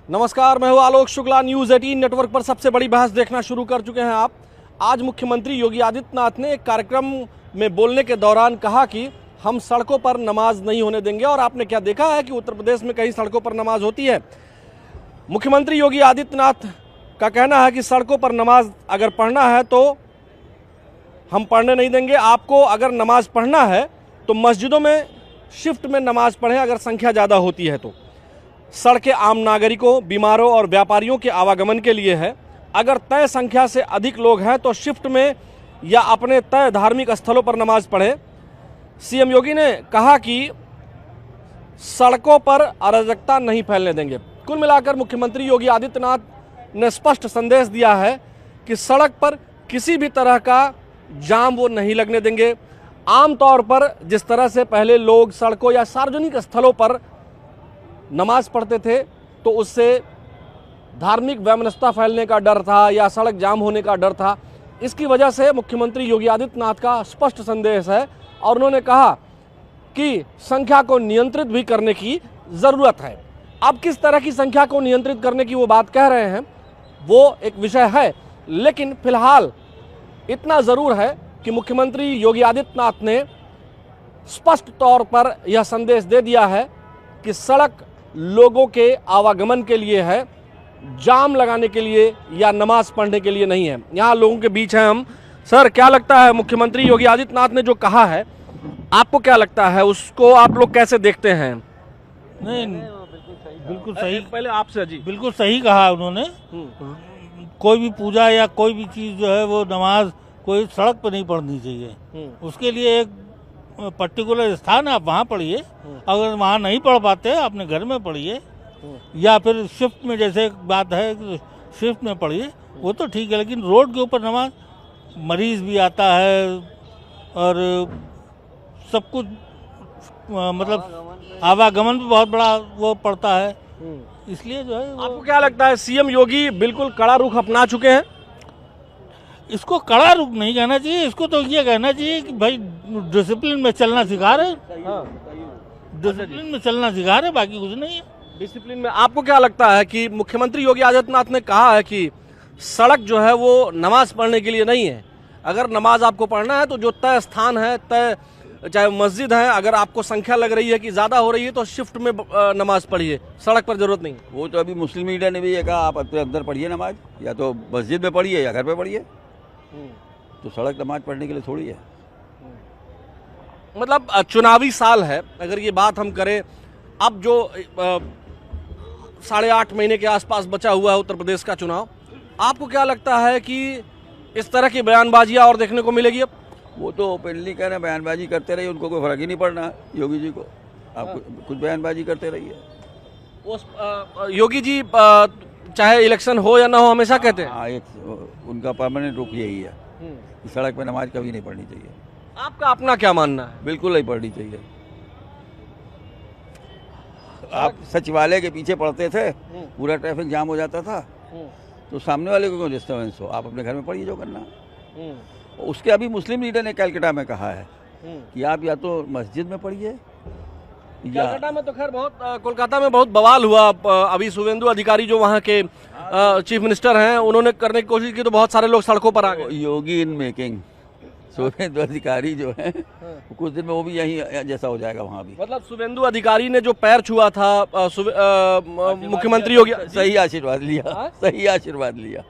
नमस्कार, मैं हूं आलोक शुक्ला। न्यूज़ 18 नेटवर्क पर सबसे बड़ी बहस देखना शुरू कर चुके हैं आप। आज मुख्यमंत्री योगी आदित्यनाथ ने एक कार्यक्रम में बोलने के दौरान कहा कि हम सड़कों पर नमाज नहीं होने देंगे। और आपने क्या देखा है कि उत्तर प्रदेश में कई सड़कों पर नमाज होती है। मुख्यमंत्री योगी आदित्यनाथ का कहना है कि सड़कों पर नमाज अगर पढ़ना है तो हम पढ़ने नहीं देंगे। आपको अगर नमाज पढ़ना है तो मस्जिदों में शिफ्ट में नमाज पढ़ें अगर संख्या ज़्यादा होती है तो। सड़कें आम नागरिकों, बीमारों और व्यापारियों के आवागमन के लिए है। अगर तय संख्या से अधिक लोग हैं तो शिफ्ट में या अपने तय धार्मिक स्थलों पर नमाज पढ़ें। सीएम योगी ने कहा कि सड़कों पर अराजकता नहीं फैलने देंगे। कुल मिलाकर मुख्यमंत्री योगी आदित्यनाथ ने स्पष्ट संदेश दिया है कि सड़क पर किसी भी तरह का जाम वो नहीं लगने देंगे। आमतौर पर जिस तरह से पहले लोग सड़कों या सार्वजनिक स्थलों पर नमाज पढ़ते थे तो उससे धार्मिक वैमनस्यता फैलने का डर था या सड़क जाम होने का डर था। इसकी वजह से मुख्यमंत्री योगी आदित्यनाथ का स्पष्ट संदेश है और उन्होंने कहा कि संख्या को नियंत्रित भी करने की ज़रूरत है। अब किस तरह की संख्या को नियंत्रित करने की वो बात कह रहे हैं वो एक विषय है, लेकिन फिलहाल इतना ज़रूर है कि मुख्यमंत्री योगी आदित्यनाथ ने स्पष्ट तौर पर यह संदेश दे दिया है कि सड़क लोगों के आवागमन के लिए है, जाम लगाने के लिए या नमाज पढ़ने के लिए नहीं है। यहाँ लोगों के बीच हैं हम। सर, क्या लगता है मुख्यमंत्री योगी आदित्यनाथ ने जो कहा है, आपको क्या लगता है, उसको आप लोग कैसे देखते हैं? नहीं, बिल्कुल सही। पहले आपसे जी। बिल्कुल सही कहा उन्होंने। कोई भी पूजा या कोई भी चीज़ जो है वो नमाज कोई सड़क पर नहीं पढ़नी चाहिए। उसके लिए एक पर्टिकुलर स्थान आप वहाँ पढ़िए। अगर वहाँ नहीं पढ़ पाते अपने घर में पढ़िए या फिर शिफ्ट में, जैसे बात है शिफ्ट में पढ़िए, वो तो ठीक है। लेकिन रोड के ऊपर नमाज, मरीज भी आता है और सब कुछ मतलब आवागमन भी बहुत बड़ा वो पड़ता है, इसलिए जो है। आपको क्या लगता है सीएम योगी बिल्कुल कड़ा रुख अपना चुके हैं? इसको कड़ा रुख नहीं कहना चाहिए, इसको तो ये कहना चाहिए कि भाई डिसिप्लिन में चलना सिखा रहे। डिसिप्लिन में चलना सिखा रहे, बाकी कुछ नहीं है। डिसिप्लिन में आपको क्या लगता है कि मुख्यमंत्री योगी आदित्यनाथ ने कहा है कि सड़क जो है वो नमाज पढ़ने के लिए नहीं है। अगर नमाज आपको पढ़ना है तो जो तय स्थान है, तय चाहे मस्जिद है, अगर आपको संख्या लग रही है कि ज़्यादा हो रही है तो शिफ्ट में नमाज पढ़िए, सड़क पर जरूरत नहीं। वो तो अभी मुस्लिम मीडिया ने भी ये कहा, आप अपने अंदर पढ़िए नमाज, या तो मस्जिद में पढ़िए या घर पे पढ़िए। तो सड़क नमाज पढ़ने के लिए थोड़ी है। मतलब चुनावी साल है, अगर ये बात हम करें, अब जो 8.5 महीने के आसपास बचा हुआ है उत्तर प्रदेश का चुनाव, आपको क्या लगता है कि इस तरह की बयानबाजियां और देखने को मिलेगी? अब वो तो ओपनली कह रहे हैं, बयानबाजी करते रहिए, उनको कोई फर्क ही नहीं पड़ना योगी जी को। आप कुछ बयानबाजी करते रहिए। योगी जी चाहे इलेक्शन हो या ना हो हमेशा कहते हैं। हाँ, एक उनका परमानेंट रुख यही है कि सड़क पे नमाज कभी नहीं पढ़नी चाहिए। आपका अपना क्या मानना है? बिल्कुल नहीं पढ़नी चाहिए। आप सचिवालय के पीछे पढ़ते थे, पूरा ट्रैफिक जाम हो जाता था, तो सामने वाले को क्यों डिस्टर्बेंस हो? आप अपने घर में पढ़िए जो करना। उसके अभी मुस्लिम लीडर ने कलकत्ता में कहा है कि आप या तो मस्जिद में पढ़िए। कलकत्ता में तो खैर बहुत, कोलकाता में बहुत बवाल हुआ। अभी शुभेंदु अधिकारी जो वहाँ के चीफ मिनिस्टर हैं, उन्होंने करने की कोशिश की तो बहुत सारे लोग सड़कों पर आ गए। योगी इन मेकिंग। शुभेंदु अधिकारी जो है कुछ दिन में वो भी यही जैसा हो जाएगा वहाँ भी। मतलब शुभेंदु अधिकारी ने जो पैर छुआ था मुख्यमंत्री योगी, सही आशीर्वाद लिया, सही आशीर्वाद लिया,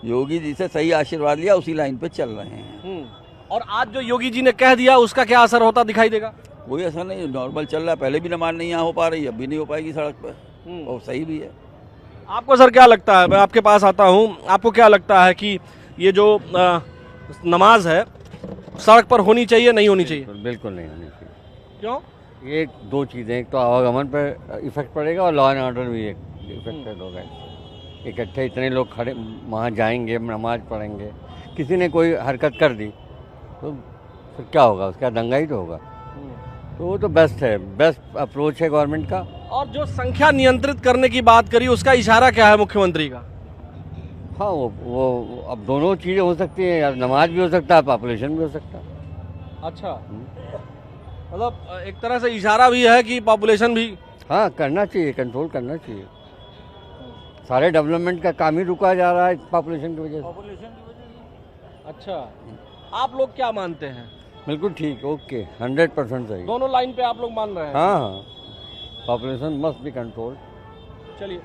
योगी जी से सही आशीर्वाद लिया, उसी लाइन पे चल रहे हैं। और आज जो योगी जी ने कह दिया उसका क्या असर होता दिखाई देगा? कोई ऐसा नहीं, नॉर्मल चल रहा है। पहले भी नमाज नहीं यहाँ हो पा रही, अब भी नहीं हो पाएगी सड़क पर, और सही भी है। आपको सर क्या लगता है, मैं आपके पास आता हूँ, आपको क्या लगता है कि ये जो नमाज है सड़क पर होनी चाहिए, नहीं होनी चाहिए? बिल्कुल नहीं होनी चाहिए। क्यों? ये दो चीज़ें, एक तो आवागमन पर इफेक्ट पड़ेगा और लॉ एंड ऑर्डर भी एक इफेक्टेड होगा। इकट्ठे इतने लोग खड़े वहाँ जाएंगे, नमाज पढ़ेंगे, किसी ने कोई हरकत कर दी तो फिर क्या होगा? उसका दंगा ही तो होगा। तो वो तो बेस्ट है, बेस्ट अप्रोच है गवर्नमेंट का। और जो संख्या नियंत्रित करने की बात करी, उसका इशारा क्या है मुख्यमंत्री का? हाँ, वो अब दोनों चीज़ें हो सकती हैं यार, नमाज भी हो सकता है, पॉपुलेशन भी हो सकता है। अच्छा, मतलब एक तरह से इशारा भी है कि पॉपुलेशन भी, हाँ, करना चाहिए, कंट्रोल करना चाहिए। सारे डेवलपमेंट का काम ही रुका जा रहा है पॉपुलेशन की वजह से। अच्छा, आप लोग क्या मानते हैं? बिल्कुल ठीक, ओके, 100% सही। दोनों लाइन पे आप लोग मान रहे हैं? हाँ हाँ, पॉपुलेशन मस्ट बी कंट्रोल। चलिए,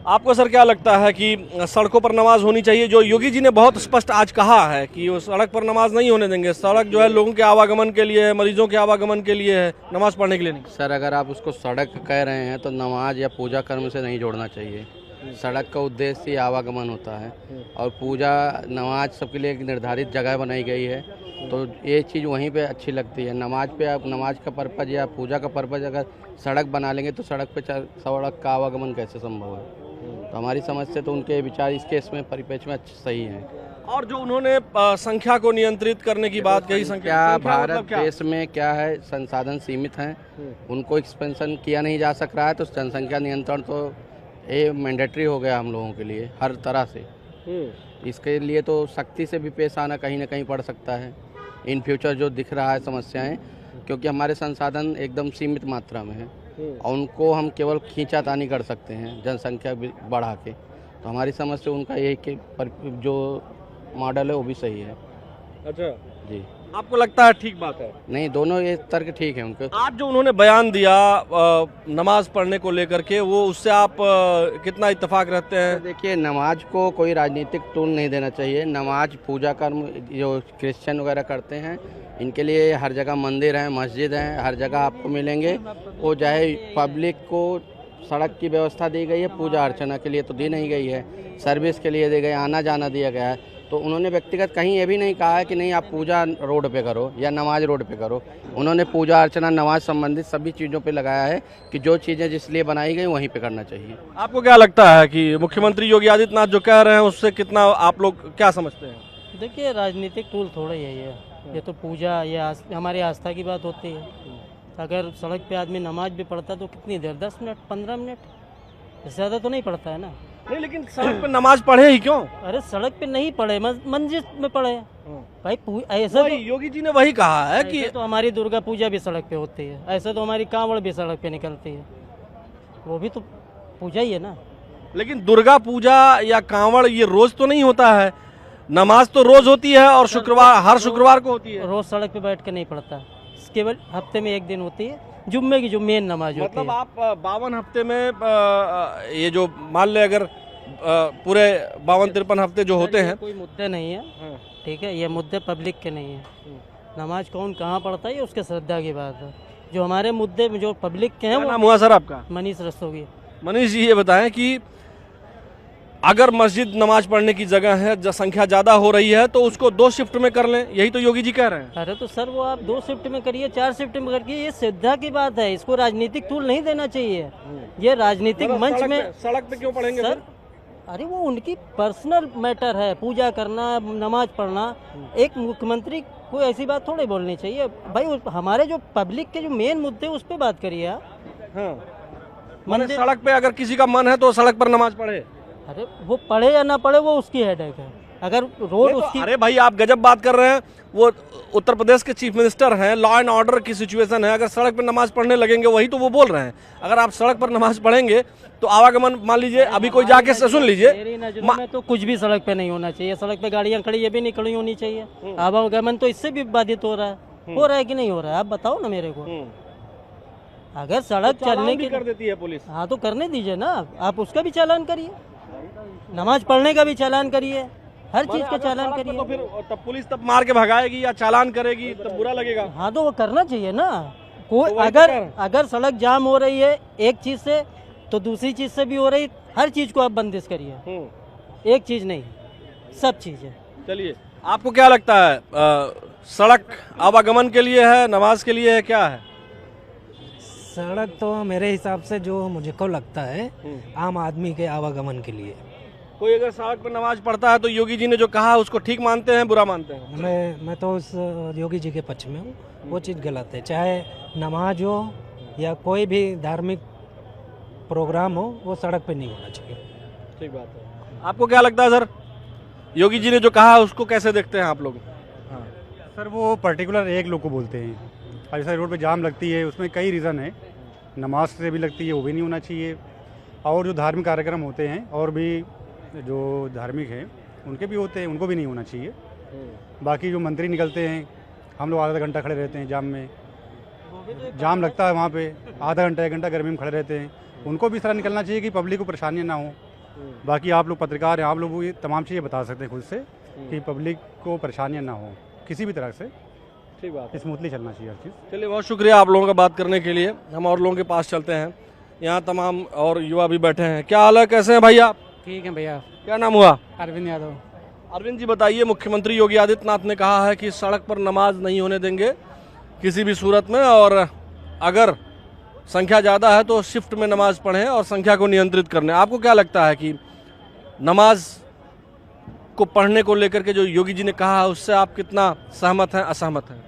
आपको सर क्या लगता है कि सड़कों पर नमाज होनी चाहिए? जो योगी जी ने बहुत स्पष्ट आज कहा है कि वो सड़क पर नमाज नहीं होने देंगे। सड़क जो है लोगों के आवागमन के लिए है, मरीजों के आवागमन के लिए है, नमाज पढ़ने के लिए नहीं। सर, अगर आप उसको सड़क कह रहे हैं तो नमाज या पूजा कर्म से नहीं जोड़ना चाहिए। सड़क का उद्देश्य ही आवागमन होता है और पूजा नमाज सबके लिए एक निर्धारित जगह बनाई गई है, तो ये चीज़ वहीं पे अच्छी लगती है। नमाज पे आप नमाज का पर्पज़ या पूजा का पर्पज़ अगर सड़क बना लेंगे तो सड़क पे सड़क का आवागमन कैसे संभव है? तो हमारी समझ से तो उनके विचार इस केस में परिप्रेक्ष्य में सही हैं। और जो उन्होंने संख्या को नियंत्रित करने की बात कही, क्या भारत देश में क्या है, संसाधन सीमित हैं, उनको एक्सपेंशन किया नहीं जा सक रहा है, तो जनसंख्या नियंत्रण तो ये मैंडेटरी हो गया हम लोगों के लिए हर तरह से। इसके लिए तो सख्ती से भी पेश आना कहीं ना कहीं पड़ सकता है इन फ्यूचर जो दिख रहा है समस्याएं, क्योंकि हमारे संसाधन एकदम सीमित मात्रा में हैं और उनको हम केवल खींचातानी कर सकते हैं जनसंख्या बढ़ा के। तो हमारी समझ से उनका यही कि जो मॉडल है वो भी सही है। अच्छा जी, आपको लगता है ठीक बात है? नहीं, दोनों ये तर्क ठीक है उनके। आज जो उन्होंने बयान दिया नमाज पढ़ने को लेकर के, वो उससे आप कितना इत्तेफाक रखते हैं? देखिए, नमाज को कोई राजनीतिक टूल नहीं देना चाहिए। नमाज पूजा कर्म जो क्रिश्चियन वगैरह करते हैं, इनके लिए हर जगह मंदिर हैं, मस्जिद हैं, हर जगह आपको मिलेंगे। वो चाहे पब्लिक को सड़क की व्यवस्था दी गई है, पूजा अर्चना के लिए तो दी नहीं गई है, सर्विस के लिए दी गई, आना जाना दिया गया है। तो उन्होंने व्यक्तिगत कहीं ये भी नहीं कहा है कि नहीं आप पूजा रोड पे करो या नमाज रोड पे करो। उन्होंने पूजा अर्चना नमाज संबंधित सभी चीज़ों पे लगाया है कि जो चीज़ें जिस लिए बनाई गई वहीं पे करना चाहिए। आपको क्या लगता है कि मुख्यमंत्री योगी आदित्यनाथ जो कह रहे हैं उससे कितना आप लोग क्या समझते हैं? देखिए, राजनीतिक टूल थोड़ा ही है ये तो पूजा या हमारी आस्था की बात होती है। अगर सड़क पे आदमी नमाज भी पढ़ता तो कितनी देर, 10 मिनट 15 मिनट, इससे ज़्यादा तो नहीं पढ़ता है ना। नहीं, लेकिन सड़क पे नमाज पढ़े ही क्यों? अरे सड़क पे नहीं पढ़े, मस्जिद में पढ़े भाई। ऐसा तो योगी जी ने वही कहा है कि तो हमारी दुर्गा पूजा भी सड़क पे होती है, ऐसे तो हमारी कांवड़ भी सड़क पे निकलती है, वो भी तो पूजा ही है ना। लेकिन दुर्गा पूजा या कांवड़ ये रोज तो नहीं होता है, नमाज तो रोज होती है और हर शुक्रवार को होती है। रोज सड़क पे बैठ के नहीं पढ़ता, केवल हफ्ते में एक दिन होती है, जुम्मे की जो मेन नमाज होती है। मतलब आप 52 हफ्ते में ये जो मान ले अगर पूरे 52-53 हफ्ते जो होते हैं, कोई मुद्दे नहीं है, ठीक है, ये मुद्दे पब्लिक के नहीं है। नमाज कौन कहाँ पढ़ता है ये उसके श्रद्धा की बात है। जो हमारे मुद्दे जो पब्लिक के हैं, क्या नाम हुआ सर आपका? मनीष रस्तोगी। मनीष जी, ये बताएं कि अगर मस्जिद नमाज पढ़ने की जगह है, संख्या ज्यादा हो रही है, तो उसको 2 शिफ्ट में कर लें, यही तो योगी जी कह रहे हैं। अरे तो सर वो आप 2 शिफ्ट में करिए, 4 शिफ्ट में करिए, ये श्रद्धा की बात है, इसको राजनीतिक टूल नहीं देना चाहिए। ये राजनीतिक मंच में सड़क पे क्यों पढ़ेंगे सर? अरे वो उनकी पर्सनल मैटर है, पूजा करना, नमाज पढ़ना। एक मुख्यमंत्री को ऐसी बात थोड़ी बोलनी चाहिए भाई। हमारे जो पब्लिक के जो मेन मुद्दे उस पर बात करिए आप। मंदिर सड़क पे अगर किसी का मन है तो सड़क पर नमाज पढ़े। अरे वो पढ़े या ना पढ़े वो उसकी हेडेक है। अगर रोड उसकी, अरे भाई आप गजब बात कर रहे हैं। वो उत्तर प्रदेश के चीफ मिनिस्टर हैं, लॉ एंड ऑर्डर की सिचुएशन है, अगर सड़क पर नमाज पढ़ने लगेंगे, वही तो वो बोल रहे हैं। अगर आप सड़क पर नमाज पढ़ेंगे तो आवागमन, मान लीजिए अभी कोई जाके सुन लीजिए, मेरी नजरों में तो कुछ भी सड़क पे नहीं होना चाहिए। सड़क पे गाड़ियां खड़ी, ये भी नहीं खड़ी होनी चाहिए। आवागमन तो इससे भी बाधित हो रहा है कि नहीं हो रहा है? आप बताओ ना मेरे को। अगर सड़क चलने की कर देती है पुलिस, हाँ तो करने दीजिए ना, आप उसका भी चालान करिए, नमाज पढ़ने का भी चालान करिए, हर चीज का चालान करिए। तो फिर तब पुलिस तब मार के भगाएगी या चालान करेगी, तब बुरा लगेगा। हाँ तो वो करना चाहिए ना। कोई तो अगर सड़क जाम हो रही है एक चीज से तो दूसरी चीज से भी हो रही, हर चीज को आप बंदिश करिए, एक चीज नहीं, सब चीजें। चलिए, आपको क्या लगता है, सड़क आवागमन के लिए है, नमाज के लिए है, क्या है? सड़क तो मेरे हिसाब से जो मुझको लगता है आम आदमी के आवागमन के लिए। कोई अगर सड़क पर नमाज पढ़ता है तो योगी जी ने जो कहा उसको ठीक मानते हैं, बुरा मानते हैं? मैं तो उस योगी जी के पक्ष में हूँ। वो चीज़ गलत है, चाहे नमाज हो या कोई भी धार्मिक प्रोग्राम हो, वो सड़क पे नहीं होना चाहिए। ठीक बात है। आपको क्या लगता है सर, योगी जी ने जो कहा उसको कैसे देखते हैं आप लोग? सर वो पर्टिकुलर एक लोग को बोलते हैं। ऐसा रोड पे जाम लगती है, उसमें कई रीज़न है, नमाज से भी लगती है, वो भी नहीं होना चाहिए। और जो धार्मिक कार्यक्रम होते हैं और भी जो धार्मिक हैं उनके भी होते हैं, उनको भी नहीं होना चाहिए। बाकी जो मंत्री निकलते हैं, हम लोग आधा घंटा खड़े रहते हैं जाम में, जाम लगता है वहाँ पे, आधा घंटा 1 घंटा गर्मी में खड़े रहते हैं, उनको भी इस तरह निकलना चाहिए कि पब्लिक को परेशानियाँ ना हो। बाकी आप लोग पत्रकार हैं, आप लोग ये तमाम चीज़ें बता सकते हैं खुद से कि पब्लिक को परेशानियाँ ना हो किसी भी तरह से। ठीक बात, स्मूथली चलना चाहिए हर चीज़। चलिए बहुत शुक्रिया आप लोगों का बात करने के लिए। हम और लोगों के पास चलते हैं, यहाँ तमाम और युवा भी बैठे हैं। क्या हाल है, कैसे हैं भाई आप? ठीक है भैया। क्या नाम हुआ? अरविंद यादव। अरविंद जी बताइए, मुख्यमंत्री योगी आदित्यनाथ ने कहा है कि सड़क पर नमाज नहीं होने देंगे किसी भी सूरत में, और अगर संख्या ज़्यादा है तो शिफ्ट में नमाज पढ़ें और संख्या को नियंत्रित करने। आपको क्या लगता है कि नमाज को पढ़ने को लेकर के जो योगी जी ने कहा है उससे आप कितना सहमत हैं, असहमत हैं?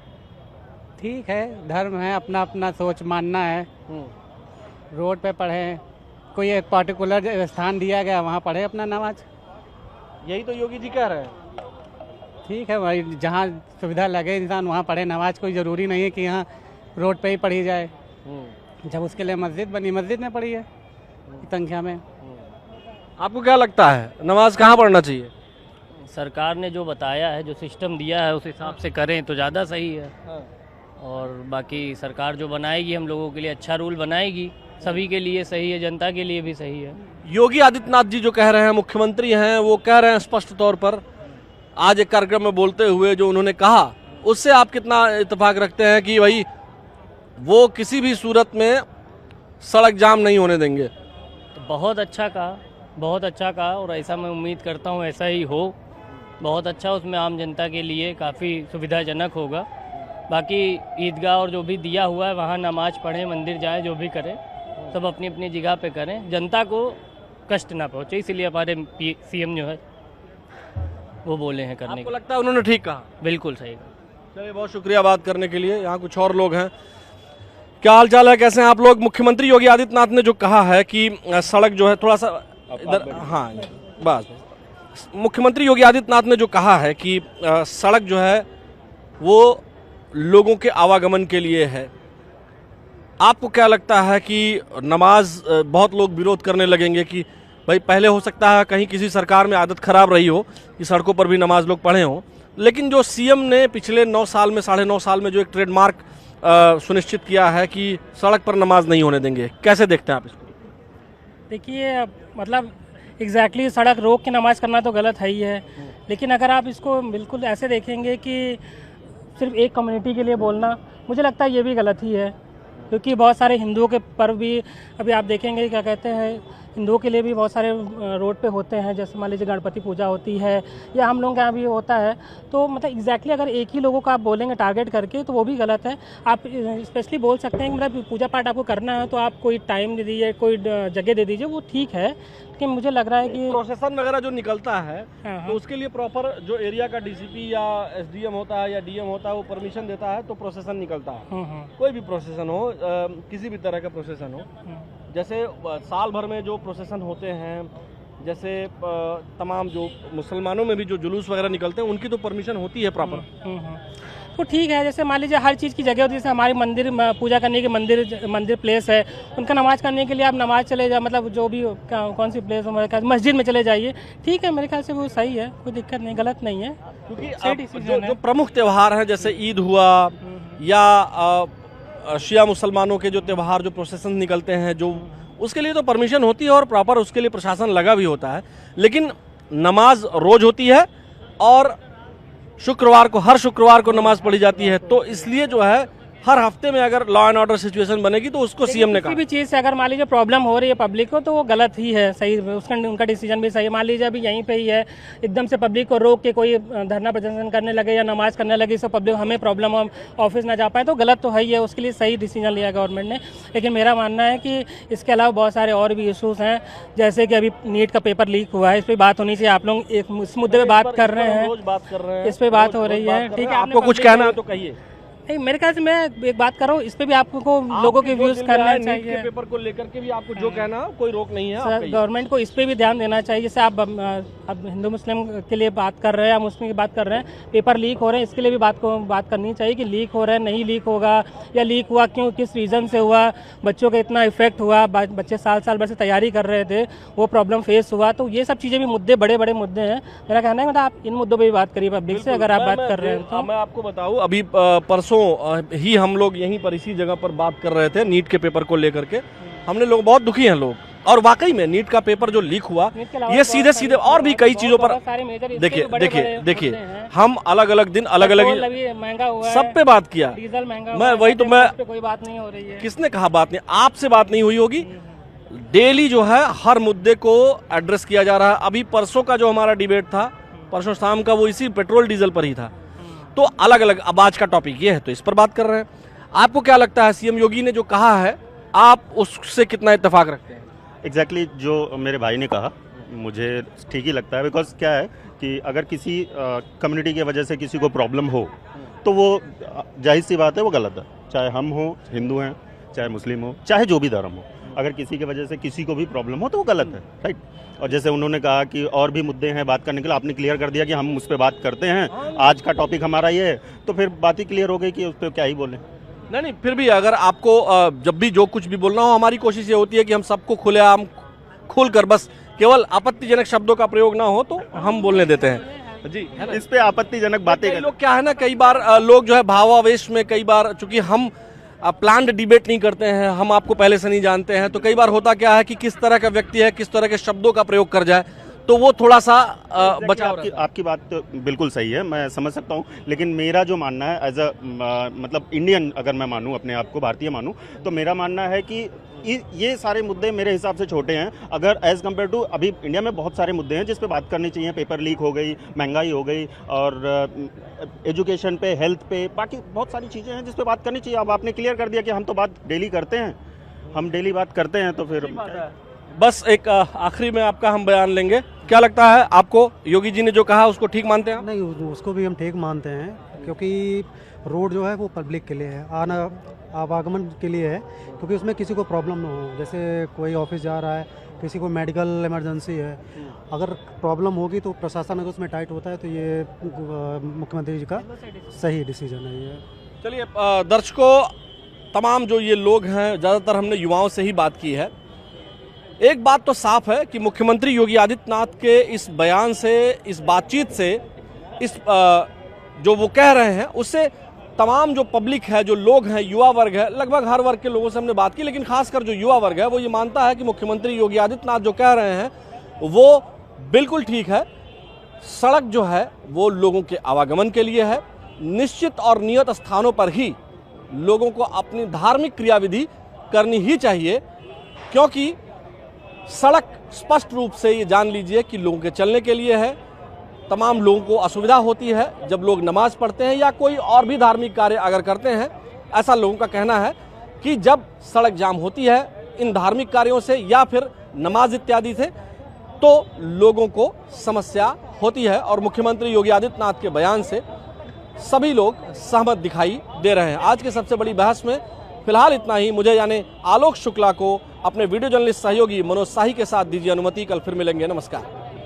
ठीक है, धर्म है, अपना अपना सोच मानना है। रोड पे पढ़ें, कोई एक पर्टिकुलर स्थान दिया गया वहाँ पढ़े अपना नमाज। यही तो योगी जी कह रहे हैं। ठीक है भाई, जहाँ सुविधा लगे इंसान वहाँ पढ़े नमाज। कोई ज़रूरी नहीं है कि यहाँ रोड पे ही पढ़ी जाए। जब उसके लिए मस्जिद बनी, मस्जिद में पढ़ी है संख्या में। आपको क्या लगता है नमाज कहाँ पढ़ना चाहिए? सरकार ने जो बताया है, जो सिस्टम दिया है उस हिसाब से करें तो ज़्यादा सही है। और बाकी सरकार जो बनाएगी हम लोगों के लिए अच्छा रूल बनाएगी, सभी के लिए सही है, जनता के लिए भी सही है। योगी आदित्यनाथ जी जो कह रहे हैं, मुख्यमंत्री हैं, वो कह रहे हैं स्पष्ट तौर पर आज एक कार्यक्रम में बोलते हुए जो उन्होंने कहा, उससे आप कितना इत्तेफाक रखते हैं कि भाई वो किसी भी सूरत में सड़क जाम नहीं होने देंगे? तो बहुत अच्छा कहा, बहुत अच्छा कहा, और ऐसा मैं उम्मीद करता हूँ ऐसा ही हो। बहुत अच्छा, उसमें आम जनता के लिए काफ़ी सुविधाजनक होगा। बाकी ईदगाह और जो भी दिया हुआ है वहाँ नमाज पढ़ें, मंदिर जाएं, जो भी करें सब अपनी अपनी जगह पे करें, जनता को कष्ट ना पहुँचे, इसीलिए हमारे सीएम जो है वो बोले हैं करने आपको लगता है उन्होंने ठीक कहा? बिल्कुल सही कहा। चलिए बहुत शुक्रिया बात करने के लिए। यहाँ कुछ और लोग हैं। क्या हाल चाल है, कैसे हैं आप लोग? मुख्यमंत्री योगी आदित्यनाथ ने जो कहा है कि सड़क जो है, थोड़ा सा इधर, हाँ बस, मुख्यमंत्री योगी आदित्यनाथ ने जो कहा है कि सड़क जो है वो लोगों के आवागमन के लिए है, आपको क्या लगता है कि नमाज बहुत लोग विरोध करने लगेंगे कि भाई पहले हो सकता है कहीं किसी सरकार में आदत खराब रही हो कि सड़कों पर भी नमाज लोग पढ़े हों, लेकिन जो सीएम ने पिछले 9 साल में, 9.5 साल में जो एक ट्रेडमार्क सुनिश्चित किया है कि सड़क पर नमाज नहीं होने देंगे, कैसे देखते हैं आप इसको? देखिए, मतलब एग्जैक्टली सड़क रोक के नमाज करना तो गलत है ही है, लेकिन अगर आप इसको बिल्कुल ऐसे देखेंगे कि सिर्फ एक कम्युनिटी के लिए बोलना, मुझे लगता है ये भी गलत ही है। क्योंकि बहुत सारे हिंदुओं के पर्व भी अभी आप देखेंगे, क्या कहते हैं, हिंदुओं के लिए भी बहुत सारे रोड पे होते हैं। जैसे मान लीजिए गणपति पूजा होती है या हम लोगों के यहाँ भी होता है। तो मतलब एग्जैक्टली अगर एक ही लोगों को आप बोलेंगे टारगेट करके तो वो भी गलत है। आप स्पेशली बोल सकते हैं कि मतलब पूजा पाठ आपको करना है तो आप कोई टाइम दे दीजिए, कोई जगह दे दीजिए, वो ठीक है। लेकिन मुझे लग रहा है कि प्रोसेसन वगैरह जो निकलता है तो उसके लिए प्रॉपर जो एरिया का डीसीपी या एसडीएम होता है या डीएम होता है वो परमिशन देता है तो प्रोसेसन निकलता है। कोई भी प्रोसेसन हो, किसी भी तरह का प्रोसेसन हो, जैसे साल भर में जो प्रोसेसन होते हैं, जैसे तमाम जो मुसलमानों में भी जो जुलूस वगैरह निकलते हैं उनकी तो परमिशन होती है प्रॉपर। तो ठीक है, जैसे मान लीजिए हर चीज़ की जगह होती है। जैसे हमारे मंदिर पूजा करने के मंदिर प्लेस है, उनका नमाज करने के लिए आप नमाज चले जाए, मतलब जो भी कौन सी प्लेस हो, मस्जिद में चले जाइए, ठीक है, मेरे ख्याल से वो सही है, कोई दिक्कत नहीं, गलत नहीं है। क्योंकि जो प्रमुख त्यौहार हैं जैसे ईद हुआ या शिया मुसलमानों के जो त्यौहार, जो प्रोसेसन निकलते हैं, जो उसके लिए तो परमिशन होती है और प्रॉपर उसके लिए प्रशासन लगा भी होता है। लेकिन नमाज रोज होती है और शुक्रवार को, हर शुक्रवार को नमाज पढ़ी जाती है, तो इसलिए जो है हर हफ्ते में अगर लॉ एंड ऑर्डर सिचुएशन बनेगी तो उसको सीएम ने कहा। किसी भी चीज़ से अगर मान लीजिए प्रॉब्लम हो रही है पब्लिक को तो वो गलत ही है, सही, उसका उनका डिसीजन भी सही है। मान लीजिए अभी यहीं पे ही है, एकदम से पब्लिक को रोक के कोई धरना प्रदर्शन करने लगे या नमाज करने लगे, सब पब्लिक हमें प्रॉब्लम हो, ऑफिस ना जा पाए, तो गलत तो है ही है। उसके लिए सही डिसीजन लिया गवर्नमेंट ने। लेकिन मेरा मानना है कि इसके अलावा बहुत सारे और भी इशूज़ हैं, जैसे कि अभी नीट का पेपर लीक हुआ है, इस पर बात होनी चाहिए। आप लोग इस मुद्दे पर बात कर रहे हैं, इस पर बात हो रही है, ठीक है, आपको कुछ कहना है तो कहिए। नहीं, मेरे ख्याल से मैं एक बात कर रहा हूँ, इस पे भी आपको लोगों के व्यूज करना चाहिए। के पेपर को लेकर के भी आपको जो कहना कोई रोक नहीं है। सर, गवर्नमेंट को इस पे भी ध्यान देना चाहिए। जैसे आप अब हिंदू मुस्लिम के लिए बात कर रहे हैं या मुस्लिम की बात कर रहे हैं, पेपर लीक हो रहे हैं, इसके लिए भी बात करनी चाहिए कि लीक हो रहा है, नहीं लीक होगा, या लीक हुआ क्यों, किस रीज़न से हुआ, बच्चों का इतना इफेक्ट हुआ, बच्चे साल भर से तैयारी कर रहे थे, वो प्रॉब्लम फेस हुआ। तो ये सब चीज़ें भी मुद्दे बड़े मुद्दे हैं। मेरा कहना है मतलब आप इन मुद्दों पर भी बात करिए पब्लिक से, अगर आप बात कर रहे हैं तो। मैं आपको बताऊं, अभी परसों ही हम लोग यहीं पर इसी जगह पर बात कर रहे थे नीट के पेपर को लेकर के। हमने लोग बहुत दुखी हैं लोग, और वाकई में नीट का पेपर जो लीक हुआ, ये सीधे और भी कई चीजों पर देखिए हम अलग अलग दिन अलग अलग महंगा हुआ, सब पे बात किया, डीजल महंगा, मैं वही तो मैं कोई बात नहीं हो रही है। किसने कहा बात नहीं, आपसे बात नहीं हुई होगी। डेली जो है हर मुद्दे को एड्रेस किया जा रहा है। अभी परसों का जो हमारा डिबेट था, परसों शाम का, वो इसी पेट्रोल डीजल पर ही था। तो अलग अलग, अब आज का टॉपिक ये है तो इस पर बात कर रहे हैं। आपको क्या लगता है सीएम योगी ने जो कहा है, आप उससे कितना इत्तेफाक रखते हैं? एग्जैक्टली जो मेरे भाई ने कहा मुझे ठीक ही लगता है। बिकॉज क्या है कि अगर किसी कम्युनिटी की वजह से किसी को प्रॉब्लम हो तो वो जाहिर सी बात है वो गलत है। चाहे हम हो, हिंदू हैं, चाहे मुस्लिम हो, चाहे जो भी धर्म हो, अगर किसी की वजह से किसी को भी प्रॉब्लम हो तो वो गलत है, राइट। और जैसे उन्होंने कहा कि और भी मुद्दे हैं बात करने के लिए, आपने क्लियर कर दिया कि हम उस पर बात करते हैं, आज का टॉपिक हमारा ये है, तो फिर बात ही क्लियर हो गई कि उस पर क्या ही बोलें। नहीं, फिर भी अगर आपको जब भी जो कुछ भी बोलना हो, हमारी कोशिश ये होती है कि हम सबको खुलेआम खुलकर, बस केवल आपत्तिजनक शब्दों का प्रयोग ना हो तो हम बोलने देते हैं जी, है ना। इस पे आपत्तिजनक बातें लोग क्या है ना, कई बार लोग जो है भावावेश में, कई बार चूंकि हम प्लान्ड डिबेट नहीं करते हैं, हम आपको पहले से नहीं जानते हैं, तो कई बार होता क्या है कि किस तरह का व्यक्ति है, किस तरह के शब्दों का प्रयोग कर जाए, तो वो थोड़ा सा बचाव। आपकी बात तो बिल्कुल सही है, मैं समझ सकता हूँ। लेकिन मेरा जो मानना है एज अ मतलब इंडियन, अगर मैं मानूँ, अपने आप को भारतीय मानूँ, तो मेरा मानना है कि ये सारे मुद्दे मेरे हिसाब से छोटे हैं अगर एज कम्पेयर टू, अभी इंडिया में बहुत सारे मुद्दे हैं जिस पे बात करनी चाहिए। पेपर लीक हो गई, महंगाई हो गई, और एजुकेशन पे, हेल्थ पे, बाकी बहुत सारी चीज़ें हैं जिस पे बात करनी चाहिए। अब आपने क्लियर कर दिया कि हम तो बात डेली करते हैं, हम डेली बात करते हैं, तो फिर बस एक आखिरी में आपका हम बयान लेंगे। क्या लगता है आपको, योगी जी ने जो कहा उसको ठीक मानते हैं? नहीं, उसको भी हम ठीक मानते हैं, क्योंकि रोड जो है वो पब्लिक के लिए है, आवागमन के लिए है, क्योंकि उसमें किसी को प्रॉब्लम ना हो। जैसे कोई ऑफिस जा रहा है, किसी को मेडिकल इमरजेंसी है, अगर प्रॉब्लम होगी तो प्रशासन अगर उसमें टाइट होता है, तो ये मुख्यमंत्री जी का सही डिसीजन है ये। चलिए दर्शकों, तमाम जो ये लोग हैं, ज़्यादातर हमने युवाओं से ही बात की है। एक बात तो साफ है कि मुख्यमंत्री योगी आदित्यनाथ के इस बयान से, इस बातचीत से, इस जो वो कह रहे हैं उससे तमाम जो पब्लिक है, जो लोग हैं, युवा वर्ग है, लगभग हर वर्ग के लोगों से हमने बात की, लेकिन खासकर जो युवा वर्ग है वो ये मानता है कि मुख्यमंत्री योगी आदित्यनाथ जो कह रहे हैं वो बिल्कुल ठीक है। सड़क जो है वो लोगों के आवागमन के लिए है। निश्चित और नियत स्थानों पर ही लोगों को अपनी धार्मिक क्रियाविधि करनी ही चाहिए, क्योंकि सड़क स्पष्ट रूप से ये जान लीजिए कि लोगों के चलने के लिए है। तमाम लोगों को असुविधा होती है जब लोग नमाज पढ़ते हैं या कोई और भी धार्मिक कार्य अगर करते हैं। ऐसा लोगों का कहना है कि जब सड़क जाम होती है इन धार्मिक कार्यों से या फिर नमाज इत्यादि से, तो लोगों को समस्या होती है। और मुख्यमंत्री योगी आदित्यनाथ के बयान से सभी लोग सहमत दिखाई दे रहे हैं। आज के सबसे बड़ी बहस में फिलहाल इतना ही। मुझे यानी आलोक शुक्ला को अपने वीडियो जर्नलिस्ट सहयोगी मनोज शाही के साथ दीजिए अनुमति। कल फिर मिलेंगे। नमस्कार।